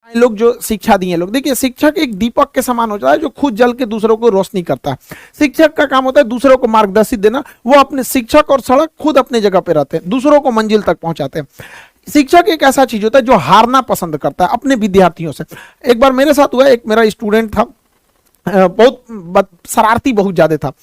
लोग जो शिक्षा दिए लोग, देखिए शिक्षक एक दीपक के समान होता है जो खुद जल के दूसरों को रोशनी करता है। शिक्षक का काम होता है दूसरों को मार्गदर्शित देना। वो अपने शिक्षक और सड़क खुद अपने जगह पे रहते हैं, दूसरों को मंजिल तक पहुंचाते हैं। शिक्षक एक ऐसा चीज होता है जो हारना पसंद करता है अपने विद्यार्थियों से। एक बार मेरे साथ हुआ, एक मेरा स्टूडेंट था, बहुत शरारती बहुत ज्यादा था।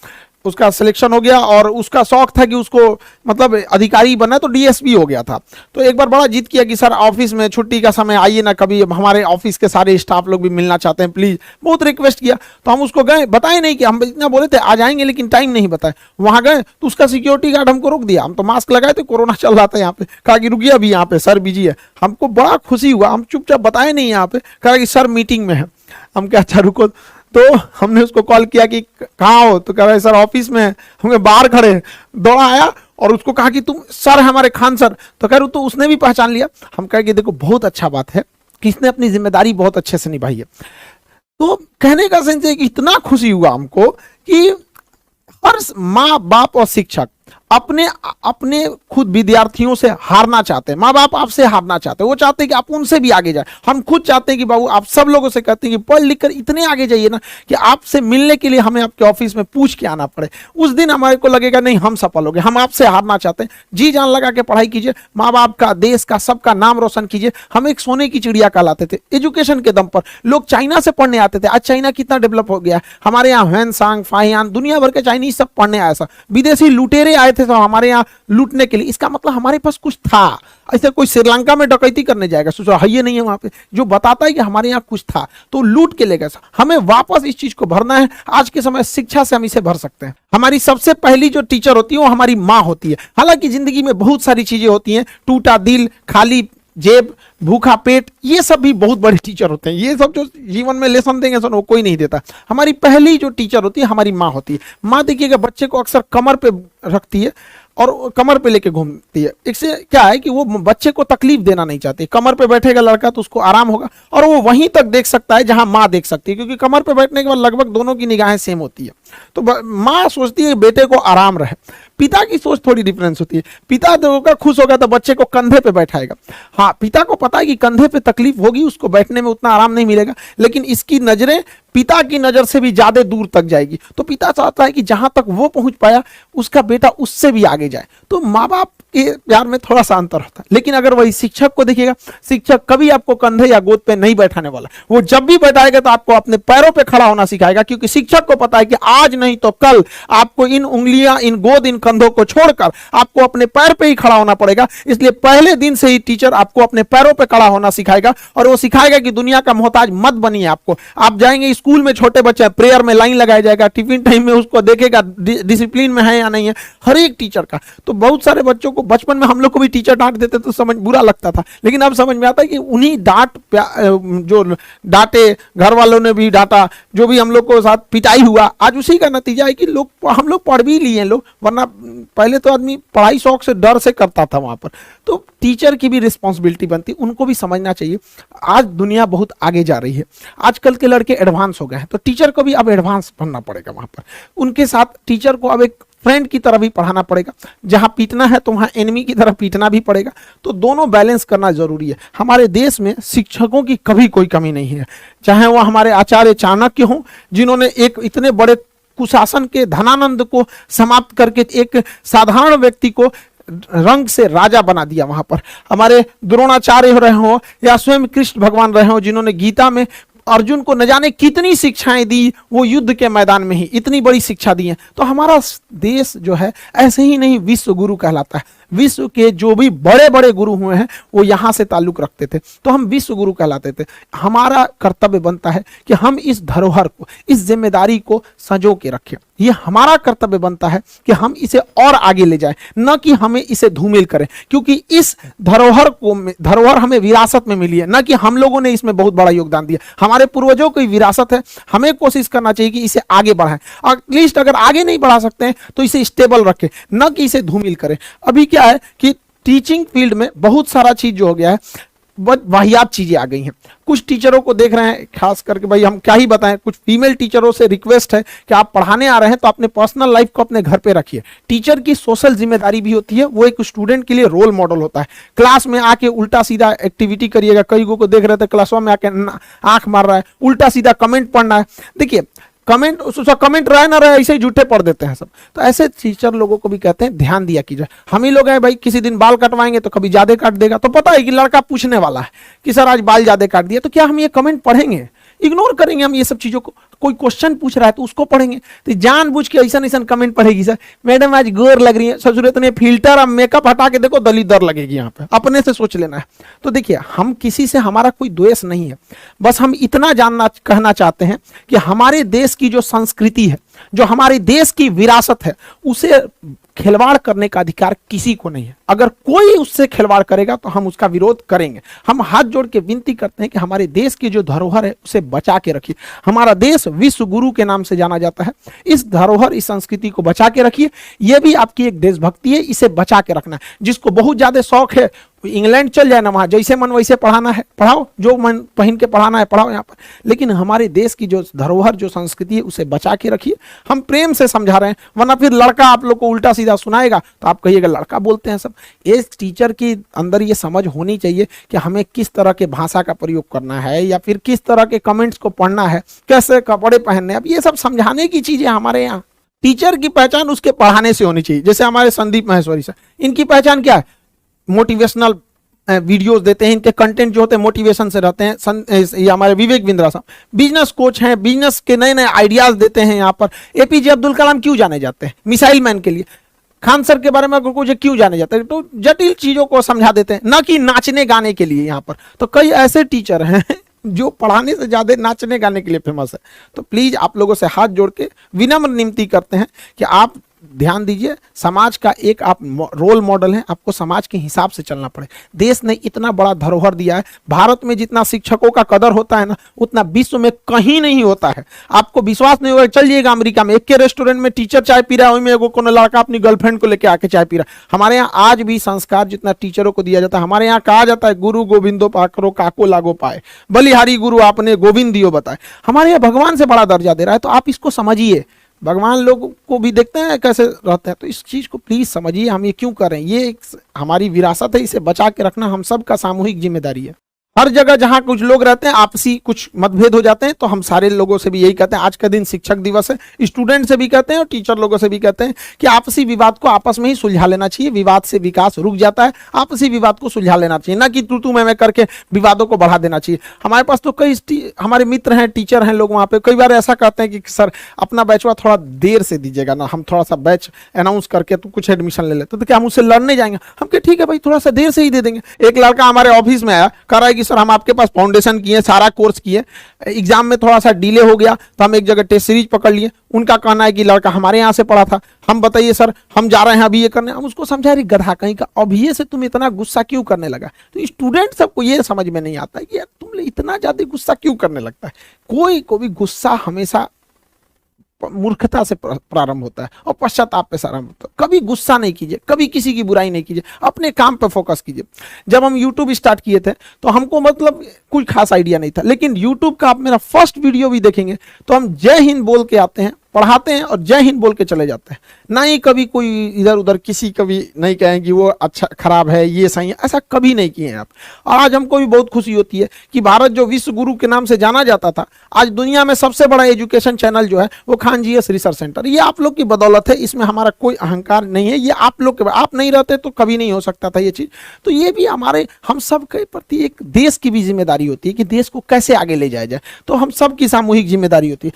उसका सिलेक्शन हो गया और उसका शौक था कि उसको मतलब अधिकारी बनना, तो डीएसपी हो गया था। तो एक बार बड़ा जिद किया कि सर ऑफिस में छुट्टी का समय आइए ना कभी, हमारे ऑफिस के सारे स्टाफ लोग भी मिलना चाहते हैं प्लीज, बहुत रिक्वेस्ट किया। तो हम उसको गए, बताए नहीं कि हम इतना बोले थे आ जाएंगे लेकिन टाइम नहीं बताए। वहां गए तो उसका सिक्योरिटी गार्ड हमको रोक दिया। हम तो मास्क लगाए थे, कोरोना चल रहा था यहाँ पे, कहा कि रुकिए अभी यहाँ पे सर बिजी है। हमको बड़ा खुशी हुआ, हम चुपचाप बताए नहीं यहाँ पे, कहा कि सर मीटिंग में है। हम क्या अच्छा रुको, तो हमने उसको कॉल किया कि कहाँ हो, तो कह रहे सर ऑफिस में है। हमें बाहर खड़े, दौड़ा आया और उसको कहा कि तुम सर हमारे खान सर, तो कह रहे तो उसने भी पहचान लिया। हम कहे कि देखो बहुत अच्छा बात है कि इसने अपनी जिम्मेदारी बहुत अच्छे से निभाई है। तो कहने का सेंस है कि इतना खुशी हुआ हमको कि हर माँ बाप और शिक्षक अपने अपने खुद विद्यार्थियों से हारना चाहते हैं। माँ बाप आपसे हारना चाहते हैं, वो चाहते हैं कि आप उनसे भी आगे जाए। हम खुद चाहते हैं कि बाबू आप सब लोगों से कहते हैं कि पढ़ लिख कर इतने आगे जाइए ना कि आपसे मिलने के लिए हमें आपके ऑफिस में पूछ के आना पड़े। उस दिन हमारे को लगेगा नहीं हम सफल हो गए। हम आपसे हारना चाहते हैं, जी जान लगा के पढ़ाई कीजिए, माँ बाप का, देश का, सबका नाम रोशन कीजिए। हम एक सोने की चिड़िया कहलाते थे एजुकेशन के दम पर। लोग चाइना से पढ़ने आते थे, आज चाइना कितना डेवलप हो गया है। हमारे यहाँ ह्वेनसांग, फाहियान, दुनिया भर के चाइनीज सब पढ़ने आए। ऐसा विदेशी लुटेरे आए थे तो हमारे यहाँ लूटने के लिए। इसका मतलब हमारे पास कुछ था। ऐसे कोई श्रीलंका में डकैती करने जाएगा, सोचो है ये नहीं है वहां पे, जो बताता है कि हमारे यहाँ कुछ था तो लूट के ले गए। हमें वापस इस चीज को भरना है। आज के समय शिक्षा से हम इसे भर सकते हैं। हमारी सबसे पहली जो टीचर होती है वो हमारी माँ होती है। हालांकि जिंदगी में बहुत सारी चीजें होती हैं, टूटा दिल, खाली जेब, भूखा पेट, ये सब भी बहुत बड़े टीचर होते हैं। ये सब जो जीवन में लेसन देंगे सर वो कोई नहीं देता। हमारी पहली जो टीचर होती है हमारी माँ होती है। माँ देखिएगा बच्चे को अक्सर कमर पे रखती है और कमर पे लेके घूमती है। इससे क्या है कि वो बच्चे को तकलीफ देना नहीं चाहती। कमर पे बैठेगा लड़का तो उसको आराम होगा और वो वहीं तक देख सकता है जहां माँ देख सकती है, क्योंकि कमर पे बैठने के बाद लगभग दोनों की निगाहें सेम होती है। तो माँ सोचती है बेटे को आराम रहे। पिता की सोच थोड़ी डिफरेंस होती है। पिता होगा खुश होगा तो बच्चे को कंधे पे बैठाएगा। हाँ, पिता को पता है कि कंधे पे तकलीफ होगी, उसको बैठने में उतना आराम नहीं मिलेगा, लेकिन इसकी नजरें पिता की नजर से भी ज्यादा दूर तक जाएगी। तो पिता चाहता है कि जहां तक वो पहुंच पाया उसका बेटा उससे भी आगे जाए। तो माँ बाप के प्यार में थोड़ा सा अंतर होता है। लेकिन अगर वही शिक्षक को देखिएगा, शिक्षक कभी आपको कंधे या गोद पे नहीं बैठाने वाला। वो जब भी बैठाएगा तो आपको अपने पैरों पे खड़ा होना सिखाएगा, क्योंकि शिक्षक को पता है कि आज नहीं तो कल आपको इन उंगलियां, इन गोद, इन कंधों को छोड़कर आपको अपने पैर पे ही खड़ा होना पड़ेगा। इसलिए पहले दिन से ही टीचर आपको अपने पैरों पे खड़ा होना सिखाएगा और वो सिखाएगा कि दुनिया का मोहताज मत बनिए। आपको आप जाएंगे स्कूल में, छोटे बच्चे प्रेयर में लाइन लगाया जाएगा, टिफिन टाइम में उसको देखेगा डिसिप्लिन में है या नहीं है, हर एक टीचर का। तो बहुत सारे बच्चों को बचपन में हम लोग को भी टीचर डांट देते तो समझ बुरा लगता था, लेकिन अब समझ में आता है कि उन्हीं जो डांटे, घर वालों ने भी डांटा, जो भी हम लोग को साथ पिटाई हुआ, आज उसी का नतीजा है कि हम लोग पढ़ भी लिए लोग। वरना पहले तो आदमी पढ़ाई शौक से, डर से करता था वहां पर। तो टीचर की भी रिस्पॉन्सिबिलिटी बनती, उनको भी समझना चाहिए। आज दुनिया बहुत आगे जा रही है, आजकल के लड़के एडवांस हो गए हैं, तो टीचर को भी अब एडवांस बनना पड़ेगा वहां पर। उनके साथ टीचर को अब एक फ्रेंड की तरह भी पढ़ाना पड़ेगा। जहां पीटना है तो वहां एनिमी की तरह पीटना भी पड़ेगा। तो दोनों बैलेंस करना जरूरी है। हमारे देश में शिक्षकों की कभी कोई कमी नहीं है, चाहे वह हमारे आचार्य चाणक्य हों, जिन्होंने एक इतने बड़े कुशासन के धनानंद को समाप्त करके एक साधारण व्यक्ति को रंग से राजा बना दिया। वहां पर हमारे द्रोणाचार्य रहे हो या स्वयं कृष्ण भगवान रहे हो, जिन्होंने गीता में अर्जुन को न जाने कितनी शिक्षाएं दी, वो युद्ध के मैदान में ही इतनी बड़ी शिक्षा दी है। तो हमारा देश जो है ऐसे ही नहीं विश्व गुरु कहलाता है। विश्व के जो भी बड़े बड़े गुरु हुए हैं वो यहाँ से ताल्लुक रखते थे, तो हम विश्व गुरु कहलाते थे। हमारा कर्तव्य बनता है कि हम इस धरोहर को, इस जिम्मेदारी को संजो के रखें। ये हमारा कर्तव्य बनता है कि हम इसे और आगे ले जाएं, न कि हमें इसे धूमिल करें, क्योंकि इस धरोहर हमें विरासत में मिली है, न कि हम लोगों ने इसमें बहुत बड़ा योगदान दिया। हमारे पूर्वजों की विरासत है, हमें कोशिश करना चाहिए कि इसे आगे बढ़ाएं। एटलीस्ट अगर आगे नहीं बढ़ा सकते हैं तो इसे स्टेबल रखें, न कि इसे धूमिल करें। अभी क्या है कि टीचिंग फील्ड में बहुत सारा चीज जो हो गया है, वाहियात चीजें आ गई हैं। कुछ टीचरों को देख रहे हैं, खास करके भाई हम क्या ही बताएं, कुछ फीमेल टीचरों से रिक्वेस्ट है कि आप पढ़ाने आ रहे हैं तो अपने पर्सनल लाइफ को अपने घर पे रखिए। टीचर की सोशल जिम्मेदारी भी होती है, वो एक स्टूडेंट के लिए रोल मॉडल होता है। क्लास में आके उल्टा सीधा एक्टिविटी करिएगा, कई को देख रहे थे क्लास में आके आंख मार रहा है, उल्टा सीधा कमेंट पढ़ना है। देखिए कमेंट कमेंट रहे ना रहे ऐसे ही झूठे पढ़ देते हैं सब। तो ऐसे टीचर लोगों को भी कहते हैं ध्यान दिया कीजिए। हम ही लोग हैं भाई, किसी दिन बाल कटवाएंगे तो कभी ज्यादा काट देगा, तो पता है कि लड़का पूछने वाला है कि सर आज बाल ज्यादा काट दिया, तो क्या हम ये कमेंट पढ़ेंगे? इग्नोर करेंगे हम ये सब चीजों को। कोई क्वेश्चन पूछ रहा है तो उसको पढ़ेंगे, तो जानबूझ के ऐसा ऐसा कमेंट पढ़ेगी, सर मैडम आज गोर लग रही है, सर जरूरत नहीं फिल्टर और मेकअप हटा के देखो दलीदर लगेगी, यहाँ पे अपने से सोच लेना है। तो देखिए हम किसी से, हमारा कोई द्वेष नहीं है, बस हम इतना कहना चाहते हैं कि हमारे देश की जो संस्कृति है, जो हमारे देश की विरासत है, उसे खिलवाड़ करने का अधिकार किसी को नहीं है। अगर कोई उससे खिलवाड़ करेगा तो हम उसका विरोध करेंगे। हम हाथ जोड़ के विनती करते हैं कि हमारे देश की जो धरोहर है उसे बचा के रखिए। हमारा देश विश्व गुरु के नाम से जाना जाता है, इस धरोहर, इस संस्कृति को बचा के रखिए। यह भी आपकी एक देशभक्ति है, इसे बचा के रखना है। जिसको बहुत ज्यादा शौक है इंग्लैंड चल जाए ना, वहां जैसे मन वैसे पढ़ाना है पढ़ाओ, जो मन पहन के पढ़ाना है पढ़ाओ यहाँ पर, लेकिन हमारे देश की जो धरोहर, जो संस्कृति है, उसे बचा के रखिए। हम प्रेम से समझा रहे हैं, वरना फिर लड़का आप लोग को उल्टा सीधा सुनाएगा तो आप कहिएगा लड़का बोलते हैं सब। एक टीचर के अंदर ये समझ होनी चाहिए कि हमें किस तरह के भाषा का प्रयोग करना है, या फिर किस तरह के कमेंट्स को पढ़ना है, कैसे कपड़े पहनने, अब ये सब समझाने की चीजें हमारे यहाँ। टीचर की पहचान उसके पढ़ाने से होनी चाहिए। जैसे हमारे संदीप माहेश्वरी सर, इनकी पहचान क्या है? मोटिवेशनल वीडियोस देते हैं, इनके कंटेंट जो होते हैं मोटिवेशन से रहते हैं। ये हमारे विवेक बिंद्रा साहब बिजनेस कोच हैं, बिजनेस के नए नए आइडियाज देते हैं। यहाँ पर एपीजे अब्दुल कलाम क्यों जाने जाते हैं? मिसाइल मैन के लिए। खान सर के बारे में अगर कुछ क्यों जाने जाते हैं? तो जटिल चीजों को समझा देते हैं, ना कि नाचने गाने के लिए। यहाँ पर तो कई ऐसे टीचर हैं जो पढ़ाने से ज्यादा नाचने गाने के लिए फेमस है। तो प्लीज आप लोगों से हाथ जोड़ के विनम्र विनती करते हैं कि आप ध्यान दीजिए। समाज का एक आप रोल मॉडल हैं, आपको समाज के हिसाब से चलना पड़े। देश ने इतना बड़ा धरोहर दिया है। भारत में जितना शिक्षकों का कदर होता है ना, उतना विश्व में कहीं नहीं होता है। आपको विश्वास नहीं होगा, चलिएगा अमेरिका में, एक के रेस्टोरेंट में टीचर चाय पी रहा है, वहीं में कोनो लड़का अपनी गर्लफ्रेंड को लेकर आके चाय पी रहा है। हमारे यहाँ आज भी संस्कार जितना टीचरों को दिया जाता है, हमारे यहाँ कहा जाता है गुरु गोविंदो पाकरो काको लागो पाए, बलिहारी गुरु आपने गोविंद दियो बताए। हमारे यहाँ भगवान से बड़ा दर्जा दे रहा है, तो आप इसको समझिए। भगवान लोग को भी देखते हैं कैसे रहते हैं, तो इस चीज को प्लीज समझिए। हम ये क्यों कर रहे हैं, ये एक हमारी विरासत है, इसे बचा के रखना हम सब का सामूहिक जिम्मेदारी है। हर जगह जहां कुछ लोग रहते हैं, आपसी कुछ मतभेद हो जाते हैं, तो हम सारे लोगों से भी यही कहते हैं। आज का दिन शिक्षक दिवस है, स्टूडेंट से भी कहते हैं और टीचर लोगों से भी कहते हैं कि आपसी विवाद को आपस में ही सुलझा लेना चाहिए। विवाद से विकास रुक जाता है, आपसी विवाद को सुलझा लेना चाहिए, ना कि तू मैं करके विवादों को बढ़ा देना चाहिए। हमारे पास तो कई हमारे मित्र हैं, टीचर हैं लोग, वहाँ पे कई बार ऐसा कहते हैं कि सर अपना बैचवा थोड़ा देर से दीजिएगा ना, हम थोड़ा सा बैच अनाउंस करके तो कुछ एडमिशन ले लेते, तो क्या हम उससे लड़ने जाएंगे? हम कहे ठीक है भाई, थोड़ा सा देर से ही दे देंगे। एक लड़का हमारे ऑफिस में आया, कह रहा है कि सर हम आपके पास फाउंडेशन किए, सारा कोर्स किए, एग्जाम में थोड़ा सा डिले हो गया तो हम एक जगह टेस्ट सीरीज पकड़ लिए। उनका कहना है कि लड़का हमारे यहाँ से पढ़ा था, हम बताइए सर हम जा रहे हैं अभी ये करने। हम उसको समझा रही गधा कहीं का, अभी से तुम इतना गुस्सा क्यों करने लगा? तो स्टूडेंट सबको ये समझ में नहीं आता है कि यार तुम इतना ज्यादा गुस्सा क्यों करने लगता है। कोई को भी गुस्सा हमेशा मूर्खता से प्रारंभ होता है और पश्चाताप पे आरंभ होता है। कभी गुस्सा नहीं कीजिए, कभी किसी की बुराई नहीं कीजिए, अपने काम पे फोकस कीजिए। जब हम YouTube स्टार्ट किए थे तो हमको मतलब कोई खास आइडिया नहीं था, लेकिन YouTube का आप मेरा फर्स्ट वीडियो भी देखेंगे तो हम जय हिंद बोल के आते हैं, पढ़ाते हैं और जय हिंद बोल के चले जाते हैं। ना ही कभी कोई इधर उधर किसी कभी नहीं कहें कि वो अच्छा खराब है, ये सही है, ऐसा कभी नहीं किए हैं आप। और आज हमको भी बहुत खुशी होती है कि भारत जो विश्व गुरु के नाम से जाना जाता था, आज दुनिया में सबसे बड़ा एजुकेशन चैनल जो है वो खान जीएस रिसर्च सेंटर। ये आप लोग की बदौलत है, इसमें हमारा कोई अहंकार नहीं है, ये आप लोग के, आप नहीं रहते तो कभी नहीं हो सकता था ये चीज। तो ये भी हमारे, हम सब के प्रति एक देश की भी जिम्मेदारी होती है कि देश को कैसे आगे ले जाया जाए, तो हम सब की सामूहिक जिम्मेदारी होती है।